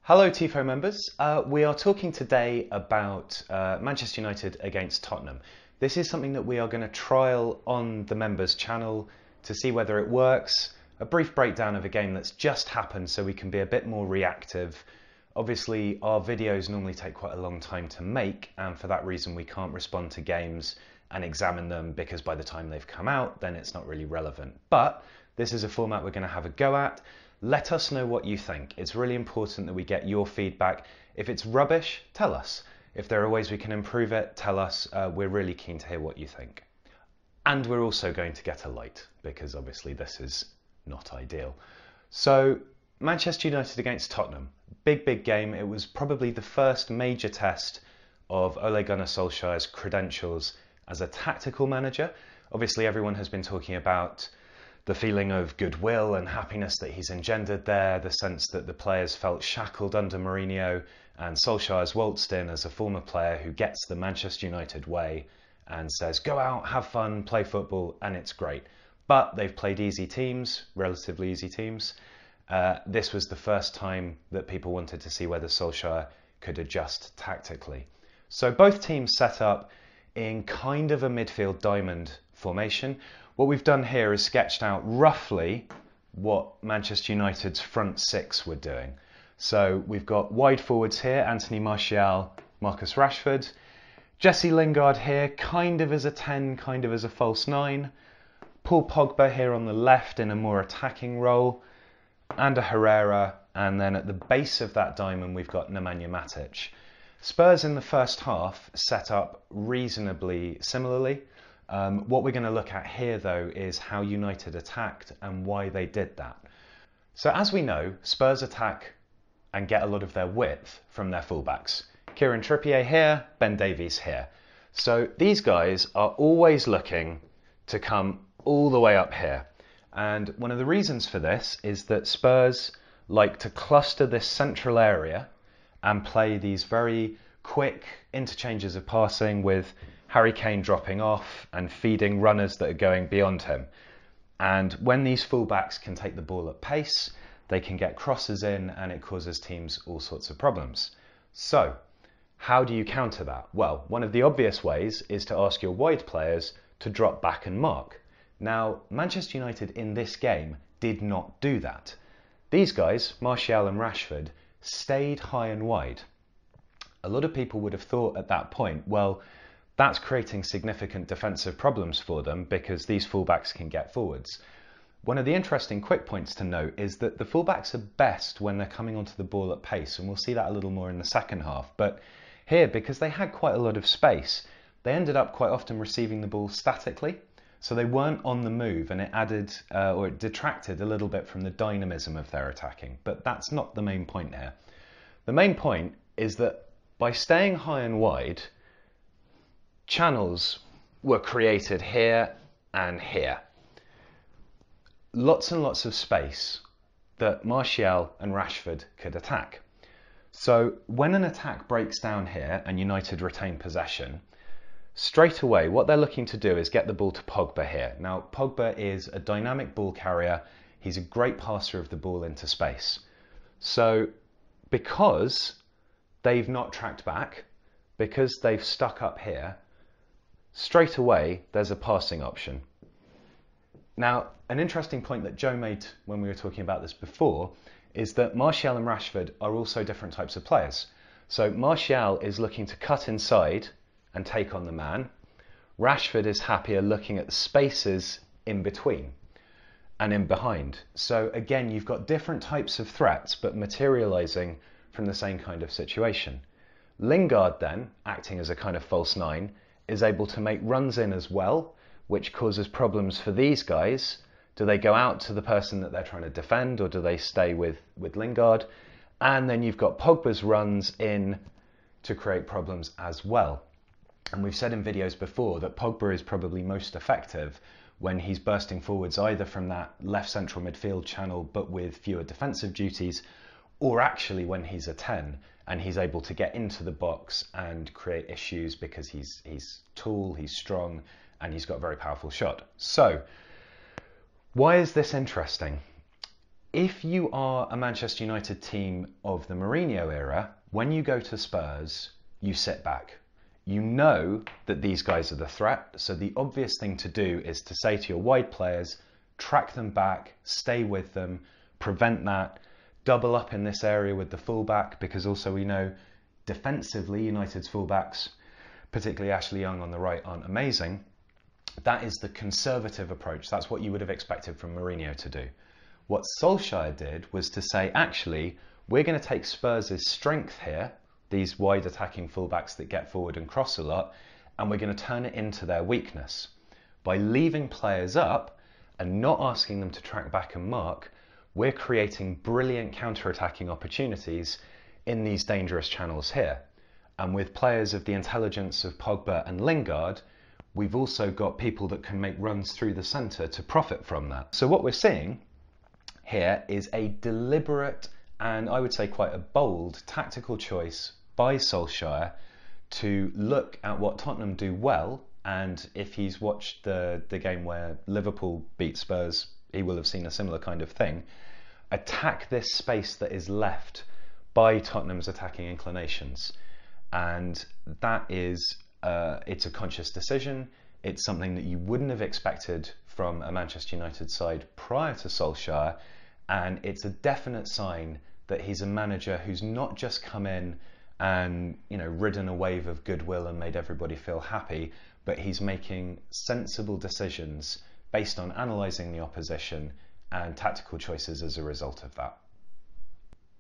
Hello TIFO members, we are talking today about Manchester United against Tottenham. This is something that we are going to trial on the members channel to see whether it works. A brief breakdown of a game that's just happened so we can be a bit more reactive. Obviously our videos normally take quite a long time to make, and for that reason we can't respond to games and examine them because by the time they've come out then it's not really relevant. But this is a format we're going to have a go at. Let us know what you think. It's really important that we get your feedback. If it's rubbish, tell us. If there are ways we can improve it, tell us. We're really keen to hear what you think. And we're also going to get a light because obviously this is not ideal. So Manchester United against Tottenham. Big game. It was probably the first major test of Ole Gunnar Solskjær's credentials as a tactical manager. Obviously everyone has been talking about the feeling of goodwill and happiness that he's engendered there, the sense that the players felt shackled under Mourinho, and Solskjær has waltzed in as a former player who gets the Manchester United way and says, go out, have fun, play football, and it's great. But they've played easy teams, relatively easy teams. This was the first time that people wanted to see whether Solskjær could adjust tactically. So both teams set up in kind of a midfield diamond formation. What we've done here is sketched out roughly what Manchester United's front six were doing. So we've got wide forwards here, Anthony Martial, Marcus Rashford. Jesse Lingard here, kind of as a 10, kind of as a false 9. Paul Pogba here on the left in a more attacking role. Ander Herrera, and then at the base of that diamond we've got Nemanja Matic. Spurs in the first half set up reasonably similarly. What we're going to look at here though is how United attacked and why they did that. So as we know, Spurs attack and get a lot of their width from their fullbacks. Kieran Trippier here, Ben Davies here. So these guys are always looking to come all the way up here. And one of the reasons for this is that Spurs like to cluster this central area and play these very quick interchanges of passing with Harry Kane dropping off and feeding runners that are going beyond him. And when these fullbacks can take the ball at pace, they can get crosses in and it causes teams all sorts of problems. So, how do you counter that? Well, one of the obvious ways is to ask your wide players to drop back and mark. Now, Manchester United in this game did not do that. These guys, Martial and Rashford, stayed high and wide. A lot of people would have thought at that point, well, that's creating significant defensive problems for them because these fullbacks can get forwards. One of the interesting quick points to note is that the fullbacks are best when they're coming onto the ball at pace, and we'll see that a little more in the second half. But here, because they had quite a lot of space, they ended up quite often receiving the ball statically. So they weren't on the move, and it added or it detracted a little bit from the dynamism of their attacking. But that's not the main point here. The main point is that by staying high and wide, channels were created here and here. Lots and lots of space that Martial and Rashford could attack. So when an attack breaks down here and United retain possession, straight away what they're looking to do is get the ball to Pogba here. Now Pogba is a dynamic ball carrier. He's a great passer of the ball into space. So because they've not tracked back, because they've stuck up here, straight away there's a passing option. Now, an interesting point that Joe made when we were talking about this before is that Martial and Rashford are also different types of players. So Martial is looking to cut inside and take on the man. Rashford is happier looking at the spaces in between and in behind. So again, you've got different types of threats but materializing from the same kind of situation. Lingard then, acting as a kind of false 9, is able to make runs in as well, which causes problems for these guys. Do they go out to the person that they're trying to defend, or do they stay with Lingard? And then you've got Pogba's runs in to create problems as well. And we've said in videos before that Pogba is probably most effective when he's bursting forwards either from that left central midfield channel but with fewer defensive duties, or actually when he's a 10 and he's able to get into the box and create issues because he's tall, he's strong, and he's got a very powerful shot. So, why is this interesting? if you are a Manchester United team of the Mourinho era, when you go to Spurs, you sit back. You know that these guys are the threat, so the obvious thing to do is to say to your wide players, track them back, stay with them, prevent that, double up in this area with the fullback, because also we know defensively United's fullbacks, particularly Ashley Young on the right, aren't amazing. That is the conservative approach. That's what you would have expected from Mourinho to do. What Solskjær did was to say, actually, we're going to take Spurs' strength here, these wide attacking fullbacks that get forward and cross a lot, and we're going to turn it into their weakness. By leaving players up and not asking them to track back and mark, we're creating brilliant counter-attacking opportunities in these dangerous channels here. And with players of the intelligence of Pogba and Lingard, we've also got people that can make runs through the centre to profit from that. So what we're seeing here is a deliberate and I would say quite a bold tactical choice by Solskjær to look at what Tottenham do well, and if he's watched the game where Liverpool beat Spurs, he will have seen a similar kind of thing. Attack this space that is left by Tottenham's attacking inclinations, and that is it's a conscious decision. It's something that you wouldn't have expected from a Manchester United side prior to Solskjær, and it's a definite sign that he's a manager who's not just come in and, you know, ridden a wave of goodwill and made everybody feel happy, but he's making sensible decisions based on analysing the opposition and tactical choices as a result of that.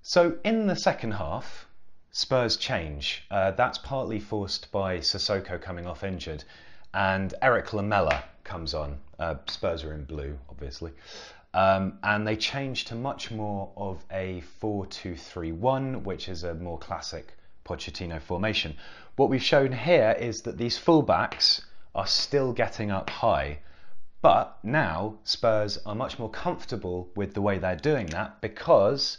So in the second half, Spurs change. That's partly forced by Sissoko coming off injured, and Eric Lamela comes on. Spurs are in blue, obviously. And they change to much more of a 4-2-3-1, which is a more classic Pochettino formation. What we've shown here is that these fullbacks are still getting up high, but now Spurs are much more comfortable with the way they're doing that, because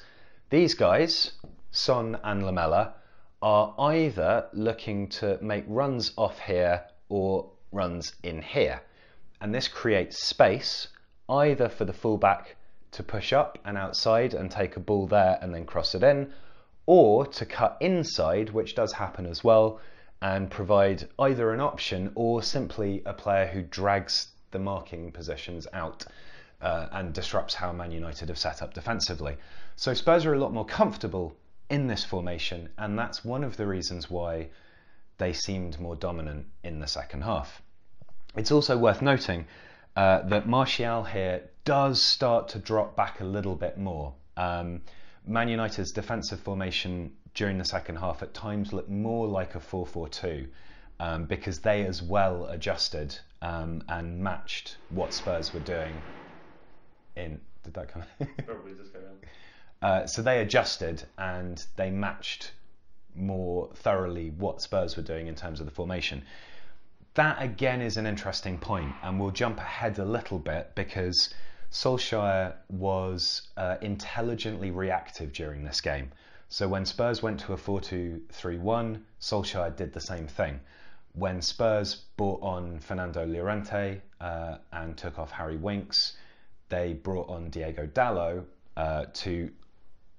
these guys, Son and Lamela, are either looking to make runs off here or runs in here. And this creates space either for the fullback to push up and outside and take a ball there and then cross it in, or to cut inside, which does happen as well, and provide either an option or simply a player who drags the marking positions out and disrupts how Man United have set up defensively. So Spurs are a lot more comfortable in this formation, and that's one of the reasons why they seemed more dominant in the second half. It's also worth noting that Martial here does start to drop back a little bit more. Man United's defensive formation during the second half at times looked more like a 4-4-2 because they as well adjusted and matched what Spurs were doing in... Did that come? Probably just go down. So they adjusted and they matched more thoroughly what Spurs were doing in terms of the formation. That again is an interesting point, and we'll jump ahead a little bit because Solskjær was intelligently reactive during this game. So when Spurs went to a 4-2-3-1, Solskjær did the same thing. When Spurs brought on Fernando Llorente and took off Harry Winks, they brought on Diego Dalot to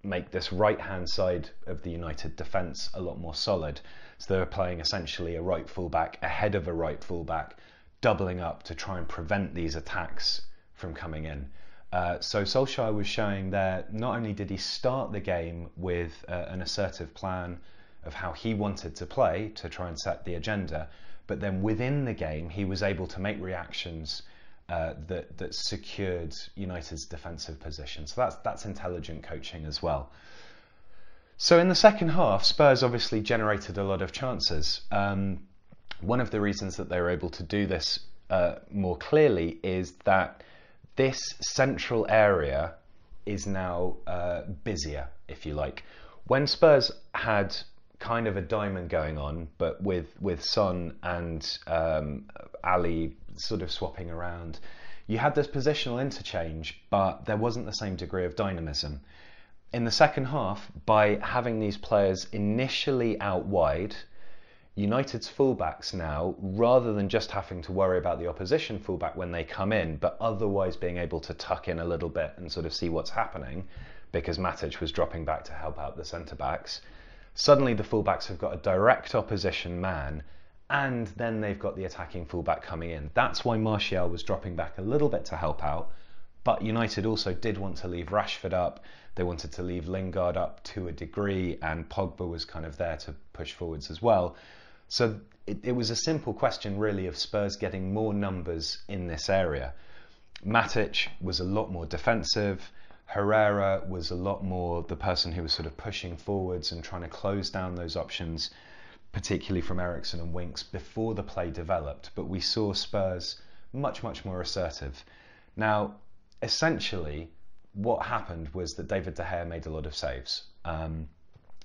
make this right-hand side of the United defence a lot more solid. So they were playing essentially a right fullback ahead of a right fullback, doubling up to try and prevent these attacks from coming in. So Solskjær was showing there, not only did he start the game with an assertive plan of how he wanted to play to try and set the agenda, but then within the game he was able to make reactions that secured United's defensive position. So that's intelligent coaching as well. So in the second half, Spurs obviously generated a lot of chances. One of the reasons that they were able to do this more clearly is that this central area is now busier, if you like. When Spurs had kind of a diamond going on, but with Son and Ali sort of swapping around, you had this positional interchange, but there wasn't the same degree of dynamism. In the second half, by having these players initially out wide, United's fullbacks now, rather than just having to worry about the opposition fullback when they come in, but otherwise being able to tuck in a little bit and sort of see what's happening, because Matic was dropping back to help out the centre-backs, suddenly the fullbacks have got a direct opposition man, and then they've got the attacking fullback coming in. That's why Martial was dropping back a little bit to help out, but United also did want to leave Rashford up. They wanted to leave Lingard up to a degree, and Pogba was kind of there to push forwards as well. So it was a simple question really of Spurs getting more numbers in this area. Matic was a lot more defensive. Herrera was a lot more the person who was sort of pushing forwards and trying to close down those options, particularly from Eriksen and Winks, before the play developed. But we saw Spurs much, much more assertive. Now, essentially, what happened was that David De Gea made a lot of saves.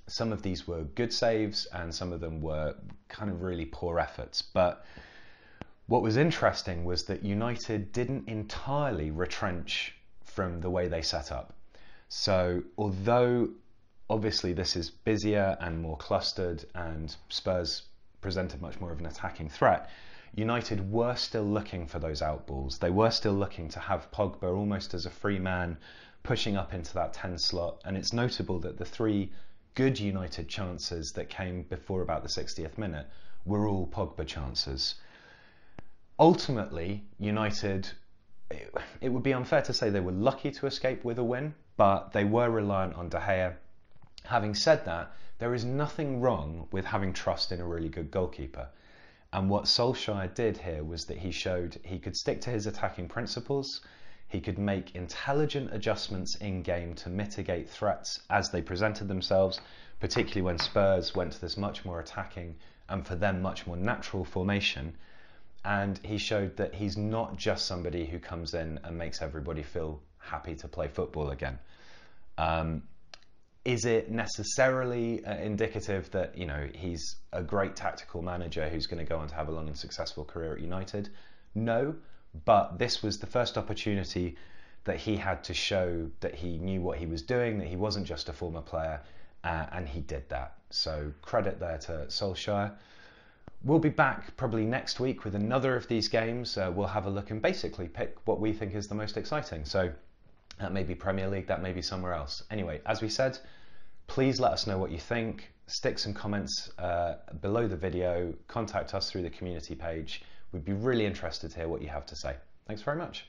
Some of these were good saves and some of them were kind of really poor efforts. But what was interesting was that United didn't entirely retrench from the way they set up. So although obviously this is busier and more clustered and Spurs presented much more of an attacking threat, United were still looking for those outballs. They were still looking to have Pogba almost as a free man pushing up into that 10 slot. And it's notable that the 3 good United chances that came before about the 60th minute were all Pogba chances. Ultimately, United, it would be unfair to say they were lucky to escape with a win, but they were reliant on De Gea. Having said that, there is nothing wrong with having trust in a really good goalkeeper. And what Solskjær did here was that he showed he could stick to his attacking principles. He could make intelligent adjustments in game to mitigate threats as they presented themselves, particularly when Spurs went to this much more attacking and for them much more natural formation. And he showed that he's not just somebody who comes in and makes everybody feel happy to play football again. Is it necessarily indicative that he's a great tactical manager who's going to go on to have a long and successful career at United? No. But this was the first opportunity that he had to show that he knew what he was doing, that he wasn't just a former player, and he did that. So credit there to Solskjær. We'll be back probably next week with another of these games. We'll have a look and basically pick what we think is the most exciting. So that may be Premier League, that may be somewhere else. Anyway, as we said, please let us know what you think. Stick some comments below the video. Contact us through the community page. We'd be really interested to hear what you have to say. Thanks very much.